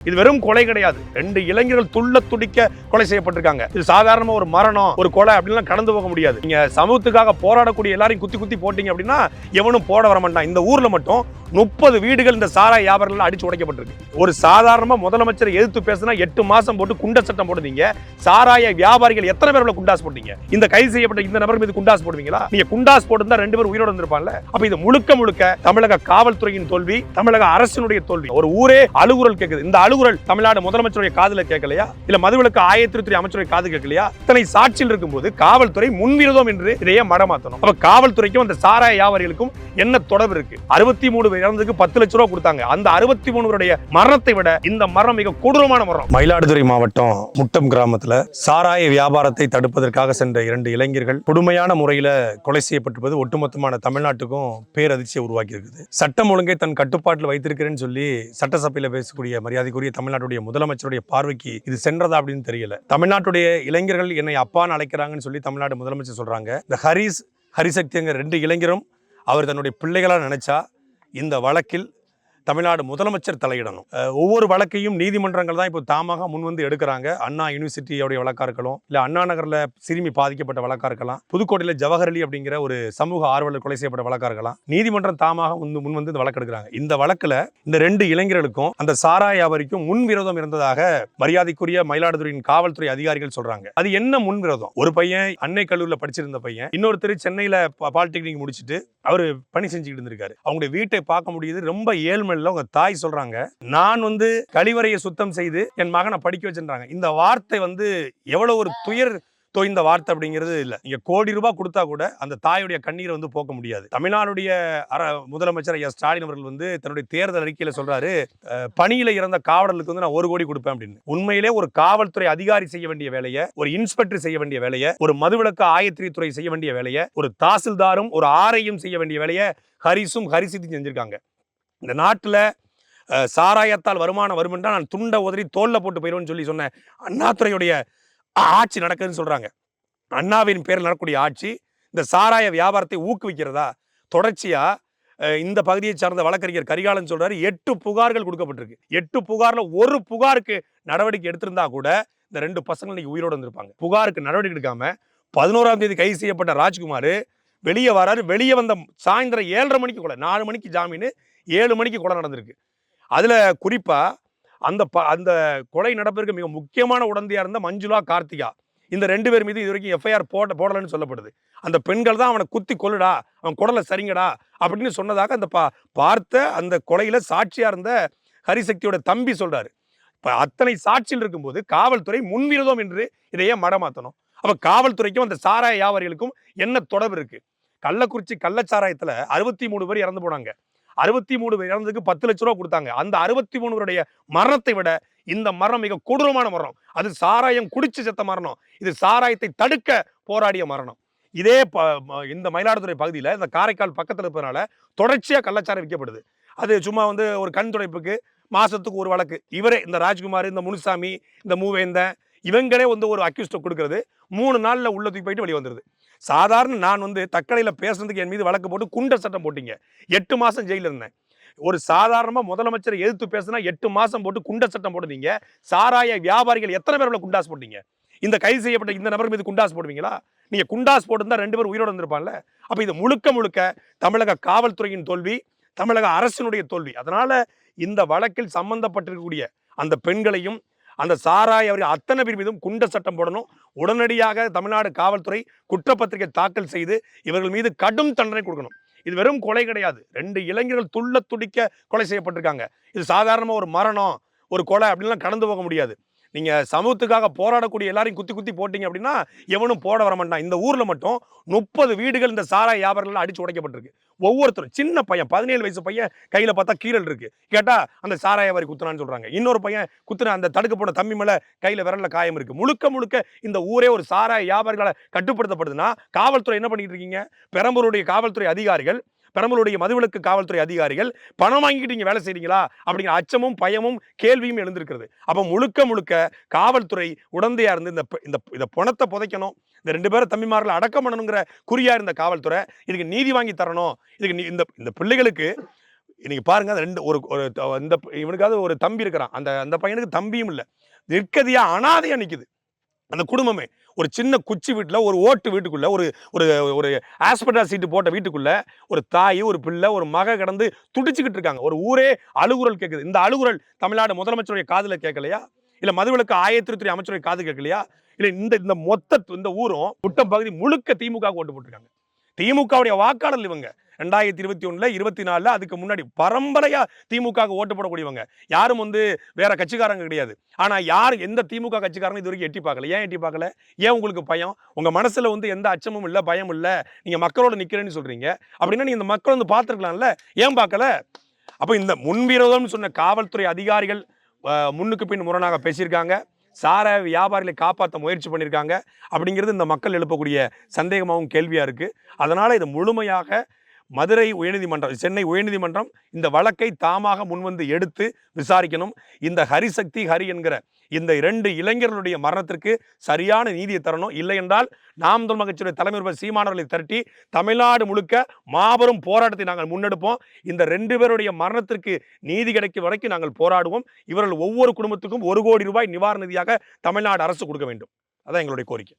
இது வெறும் கொலை கிடையாது. 2 இளைஞர்கள் துள்ள துடிக்க கொலை செய்யப்பட்டிருக்காங்க. இது சாதாரண ஒரு மரணம், ஒரு கொலை அப்படிலாம் கடந்து போக முடியாது. நீங்க சமூகத்துக்காக போராடக்கூடிய எல்லாரையும் குத்தி குத்தி போட்டீங்க அப்படின்னா எவனும் போட வர மாட்டான். இந்த ஊர்ல மட்டும் 30 வீடுகள் இந்த சாராய வியாபாரிகள் அடிச்சு உடைக்கப்பட்டிருக்கு. ஒரு சாதாரண முதலமைச்சரை எதிர்த்து பேசினா 8 மாசம் போட்டு குண்ட சட்டம் போடுறீங்க. சாராய வியாபாரிகள் எத்தனை பேர் குண்டாஸ் போட்டீங்க? இந்த கைது செய்யப்பட்ட இந்த நபர் மீது குண்டாஸ் போடுவீங்களா? நீங்க குண்டாஸ் போட்டு 2 பேர் உயிரோடு வந்திருப்பாங்கல்ல. அப்ப இது முழுக்க முழுக்க தமிழக காவல்துறையின் தோல்வி, தமிழக அரசினுடைய தோல்வி. ஒரு ஊரே அழுகுரல் கேட்குது. இந்த அழுகுரல் தமிழ்நாடு முதலமைச்சருடைய காதுல கேட்கலையா? இல்ல மதுவிலக்கு ஆயத்திற்குரிய அமைச்சருடைய காது கேட்கலையா? இத்தனை சாட்சியில் இருக்கும்போது காவல்துறை முன்விரோதம் என்று இதையே மடமாத்தணும். அப்ப காவல்துறைக்கும் அந்த சாராய வியாபாரிகளுக்கும் என்ன தொடர்பு இருக்கு? 63 இறந்ததுக்கு 10 லட்சம் ரூபாய் கொடுத்தாங்க. அந்த 63 மரணத்தை விட இந்த மரணம் மிக கொடூரமான மரணம். மயிலாடுதுறை மாவட்டம் முட்டம் கிராமத்துல சாராய வியாபாரத்தை தடுப்பதற்காக சென்ற 2 இளைஞர்கள் கொடுமையான முறையில கொலை செய்யப்பட்டிருப்பது ஒட்டுமொத்தமான தமிழ்நாட்டுக்கும் பேரதிர்ச்சியை உருவாக்கி இருக்குது. சட்டம் ஒழுங்கை தன் கட்டுப்பாட்டில் வைத்திருக்கிறேன்னு சொல்லி சட்டசபையில பேசக்கூடிய மரியாதைக்குரிய தமிழ்நாட்டுடைய முதலமைச்சருடைய பார்வைக்கு இது சென்றதா அப்படின்னு தெரியல. தமிழ்நாட்டுடைய இளைஞர்கள் என்னை அப்பான்னு அழைக்கிறாங்கன்னு சொல்லி தமிழ்நாடு முதலமைச்சர் சொல்றாங்க. இந்த ஹரிசக்திங்கிற 2 இளைஞரும் அவர் தன்னுடைய பிள்ளைகளா நினைச்சா இந்த வழக்கில் தமிழ்நாடு முதலமைச்சர் தலையிடணும். ஒவ்வொரு வழக்கையும் நீதிமன்றங்கள் தான் இப்போ தாமாக முன்வந்து எடுக்கிறாங்க. அண்ணா யூனிவர்சிட்டியோடைய வழக்கா இருக்கலாம், இல்ல அண்ணா நகர்ல சிறுமி பாதிக்கப்பட்ட வழக்கா இருக்கலாம், புதுக்கோட்டையில ஜவஹர்லி அப்படிங்கிற ஒரு சமூக ஆர்வலர் கொலை செய்யப்பட்ட வழக்கா இருக்கலாம். நீதிமன்றம் தாமாக முன்வந்து இந்த வழக்கு எடுக்கிறாங்க. இந்த வழக்குல இந்த 2 இளைஞர்களுக்கும் அந்த சாராய வியாபாரிக்கும் முன்விரோதம் இருந்ததாக மரியாதைக்குரிய மயிலாடுதுறையின் காவல்துறை அதிகாரிகள் சொல்றாங்க. அது என்ன முன்விரோதம்? ஒரு பையன் அன்னை கல்லூரியில் படிச்சிருந்த பையன், இன்னொருத்தர் சென்னையில பாலிடெக்னிக் முடிச்சுட்டு அவரு பணி செஞ்சுக்கிட்டு இருந்திருக்காரு. அவங்களுடைய வீட்டை பார்க்க முடியுது. ரொம்ப ஏழ்மை. உங்க தாய் சொல்றாங்க, நான் கழிவறையை சுத்தம் செய்து என் மகனை படிக்க வச்சிருக்காங்க. இந்த வார்த்தை எவ்வளவு ஒரு துயர் தோய்ந்த வார்த்தை அப்படிங்கிறது இல்ல. நீங்க கோடி ரூபாய் கொடுத்தா கூட அந்த தாயுடைய கண்ணீரை போக்க முடியாது. தமிழ்நாடுடைய முதலமைச்சர் ஐயா ஸ்டாலின் அவர்கள் தன்னுடைய தேர்தல் அறிக்கையில சொல்றாரு, பணியில இறந்த காவலர்களுக்கு நான் 1 கோடி கொடுப்பேன் அப்படின்னு. உண்மையிலே ஒரு காவல்துறை அதிகாரி செய்ய வேண்டிய வேலையை, ஒரு இன்ஸ்பெக்டர் செய்ய வேண்டிய வேலையை, ஒரு மதுவிலக்கு ஆயத்திரித்துறை செய்ய வேண்டிய வேலையை, ஒரு தாசில்தாரும் ஒரு ஆரையும் செய்ய வேண்டிய வேலையை ஹரிசித்தி செஞ்சிருக்காங்க. இந்த நாட்டில் சாராயத்தால் வருமானம் வரும் என்றால் நான் துண்டை உதறி தோல்ல போட்டு போயிடுவேன்னு சொல்லி சொன்ன அண்ணாதுரையுடைய ஆட்சி நடக்குதுன்னு சொல்றாங்க. அண்ணாவின் பேரில் நடக்கக்கூடிய ஆட்சி இந்த சாராய வியாபாரத்தை ஊக்குவிக்கிறதா? தொடர்ச்சியா இந்த பகுதியை சார்ந்த வழக்கறிஞர் கரிகாலன் சொல்றாரு, 8 புகார்கள் கொடுக்கப்பட்டிருக்கு. 8 புகார்ல ஒரு புகாருக்கு நடவடிக்கை எடுத்திருந்தா கூட இந்த 2 பசங்க இன்னைக்கு உயிரோடு வந்திருப்பாங்க. புகாருக்கு நடவடிக்கை எடுக்காம 11ஆம் தேதி கைது செய்யப்பட்ட ராஜ்குமார் வெளியே வராரு. வெளியே வந்த சாயந்தரம் 7:30 மணிக்கு கொலை, 4 மணிக்கு ஜாமீன், 7 மணிக்கு கொலை நடந்திருக்கு. அதுல குறிப்பா அந்த கொலை நடப்பதற்கு மிக முக்கியமான உடந்தையா இருந்த மஞ்சுளா, கார்த்திகா, இந்த 2 பேர் மீது இது வரைக்கும் எஃப்ஐஆர் போடலன்னு சொல்லப்படுது. அந்த பெண்கள் தான் அவனை குத்தி கொல்லுடா, அவன் குடலை சரிங்கடா அப்படின்னு சொன்னதாக அந்த பார்த்த அந்த கொலையில சாட்சியா இருந்த ஹரிசக்தியோட தம்பி சொல்றாரு. இப்ப அத்தனை சாட்சியில் இருக்கும்போது காவல்துறை முன்விரோதம் என்று இதையே மடமாத்தணும். அப்ப காவல்துறைக்கும் அந்த சாராய வியாபாரிகளுக்கும் என்ன தொடர்பு இருக்கு? கள்ளக்குறிச்சி கள்ளச்சாராயத்துல 63 பேர் இறந்து போனாங்க. 63 பேர் இறந்ததுக்கு 10 லட்சம் ரூபாய் கொடுத்தாங்க. அந்த 63 மரணத்தை விட இந்த மரணம் மிக கொடூரமான மரணம். அது சாராயம் குடிச்சு செத்த மரணம். இது சாராயத்தை தடுக்க போராடிய மரணம். இதே இந்த மயிலாடுதுறை பகுதியில் இந்த காரைக்கால் பக்கத்தில் இருப்பதனால தொடர்ச்சியா கள்ளச்சாரம் விற்கப்படுது. அது சும்மா ஒரு கண் துடைப்புக்கு மாசத்துக்கு ஒரு வழக்கு. இவரே இந்த ராஜ்குமார், இந்த முனுசாமி, இந்த மூவேந்தன், இவங்களே ஒரு அக்யூஸ்ட கொடுக்கறது 3 நாள்ல உள்ள தூக்கி போயிட்டு வெளியே வந்துருது. சாதாரண நான் தக்கடையில் பேசுறதுக்கு என் மீது வழக்கு போட்டு குண்ட சட்டம் போட்டீங்க. 8 மாசம் ஜெயில இருந்தேன். ஒரு சாதாரணமா முதலமைச்சரை எதிர்த்து பேசினா 8 மாசம் போட்டு குண்ட சட்டம் போடுறீங்க. சாராய வியாபாரிகள் எத்தனை பேர் குண்டாஸ் போட்டீங்க? இந்த கைது செய்யப்பட்ட இந்த நபர் மீது குண்டாஸ் போடுவீங்களா? நீங்க குண்டாஸ் போட்டு 2 பேர் உயிரோடு வந்திருப்பாங்கல்ல. அப்ப இது முழுக்க முழுக்க தமிழக காவல்துறையின் தோல்வி, தமிழக அரசினுடைய தோல்வி. அதனால இந்த வழக்கில் சம்பந்தப்பட்டிருக்கக்கூடிய அந்த பெண்களையும் அந்த சாராய அத்தனை பேர் மீதும் குண்ட சட்டம் போடணும். உடனடியாக தமிழ்நாடு காவல்துறை குற்றப்பத்திரிகை தாக்கல் செய்து இவர்கள் மீது கடும் தண்டனை கொடுக்கணும். இது வெறும் கொலை கிடையாது. 2 இளைஞர்கள் துள்ள துடிக்க கொலை செய்யப்பட்டிருக்காங்க. இது சாதாரண ஒரு மரணம், ஒரு கொலை அப்படின்லாம் கடந்து போக முடியாது. நீங்க சமூகத்துக்காக போராடக்கூடிய எல்லாரையும் குத்தி குத்தி போட்டீங்க அப்படின்னா எவனும் போட வர மாட்டான். இந்த ஊர்ல மட்டும் 30 வீடுகள் இந்த சாராய வியாபாரிகள் அடிச்சு உடைக்கப்பட்டிருக்கு. ஒவ்வொருத்தரும் சின்ன பையன், 17 வயசு பையன் கையில பார்த்தா கீரல் இருக்கு. கேட்டா அந்த சாராய வியாபாரி குத்துனான்னு சொல்றாங்க. இன்னொரு பையன் குத்துன அந்த தடுக்க போன தம்பி மேல கையில விரல்ல காயம் இருக்கு. முழுக்க முழுக்க இந்த ஊரே ஒரு சாராய வியாபாரிகளை கட்டுப்படுத்தப்படுதுன்னா காவல்துறை என்ன பண்ணிட்டு இருக்கீங்க? பெரம்பலூருடைய காவல்துறை அதிகாரிகள், பெரம்பலூருடைய மதுவிலக்கு காவல்துறை அதிகாரிகள் பணம் வாங்கிட்டு நீங்க வேலை செய்றீங்களா அப்படிங்கிற அச்சமும் பயமும் கேள்வியும் எழுந்திருக்கிறது. அப்ப முழுக்க முழுக்க காவல்துறை உடந்தையா இருந்து இந்த பணத்தை புதைக்கணும், இந்த 2 பேரும் தம்பிமார்களை அடக்கம் பண்ணணுங்கிற குறியா இருந்த காவல்துறை இதுக்கு நீதி வாங்கி தரணும். இதுக்கு இந்த பிள்ளைகளுக்கு இன்னைக்கு பாருங்க அந்த ரெண்டு இந்த இவனுக்காவது ஒரு தம்பி இருக்கிறான், அந்த அந்த பையனுக்கு தம்பியும் இல்லை, நிற்கதியா அனாதையா நிக்குது அந்த குடும்பமே. ஒரு சின்ன குச்சி வீட்டுல, ஒரு ஓட்டு வீட்டுக்குள்ள, ஒரு ஒரு ஒரு ஆஸ்பெட்டா சீட்டு போட்ட வீட்டுக்குள்ள ஒரு தாய், ஒரு பிள்ளை, ஒரு மக கடந்து துடிச்சுக்கிட்டு இருக்காங்க. ஒரு ஊரே அழுகுரல் கேட்குது. இந்த அழுகுரல் தமிழ்நாடு முதலமைச்சருடைய காதுல கேட்கலையா? இல்ல மதுவிலக்கு ஆயத்திருத்துறை அமைச்சருடைய காது கேட்கலையா? இல்ல இந்த இந்த மொத்த இந்த ஊரும் குட்டம் பகுதி முழுக்க திமுக ஓட்டு போட்டிருக்காங்க. திமுகவுடைய வாக்காளர் இவங்க. 2021 24 அதுக்கு முன்னாடி பரம்பரையா திமுக ஓட்டு போடக்கூடியவங்க. யாரும் வேற கட்சிக்காரங்க கிடையாது. ஆனா யார் எந்த திமுக கட்சிக்காரங்க இது வரைக்கும் எட்டி பார்க்கல. ஏன் எட்டி பார்க்கல? ஏன் உங்களுக்கு பயம்? உங்க மனசுல எந்த அச்சமும் இல்ல, பயம் இல்ல. நீங்க மக்களோட நிக்கிறேன்னு சொல்றீங்க. அப்படின்னா நீங்க இந்த மக்கள் பார்த்திருக்கலாம்ல. ஏன் பார்க்கல? அப்ப இந்த முன்விரோதம் சொன்ன காவல்துறை அதிகாரிகள் முன்னுக்கு பின் முரணாக பேசியிருக்காங்க. சாராய வியாபாரிகளை காப்பாற்ற முயற்சி பண்ணியிருக்காங்க. அப்படிங்கிறது இந்த மக்கள் எழுப்பக்கூடிய சந்தேகமாகவும் கேள்வியா இருக்கு. அதனால இது முழுமையாக மதுரை உயர்நீதிமன்றம், சென்னை உயர்நீதிமன்றம் இந்த வழக்கை தாமாக முன்வந்து எடுத்து விசாரிக்கணும். இந்த ஹரிசக்தி, ஹரி என்கிற இந்த 2 இளைஞர்களுடைய மரணத்திற்கு சரியான நீதியை தரணும். இல்லை என்றால் நாம் தமிழர் கட்சியுடைய தலைமை சீமானவர்களை திரட்டி தமிழ்நாடு முழுக்க மாபெரும் போராட்டத்தை நாங்கள் முன்னெடுப்போம். இந்த 2 பேருடைய மரணத்திற்கு நீதி கிடைக்கும் வரைக்கும் நாங்கள் போராடுவோம். இவர்கள் ஒவ்வொரு குடும்பத்துக்கும் 1 கோடி ரூபாய் நிவாரண நிதியாக தமிழ்நாடு அரசு கொடுக்க வேண்டும். அதான் எங்களுடைய கோரிக்கை.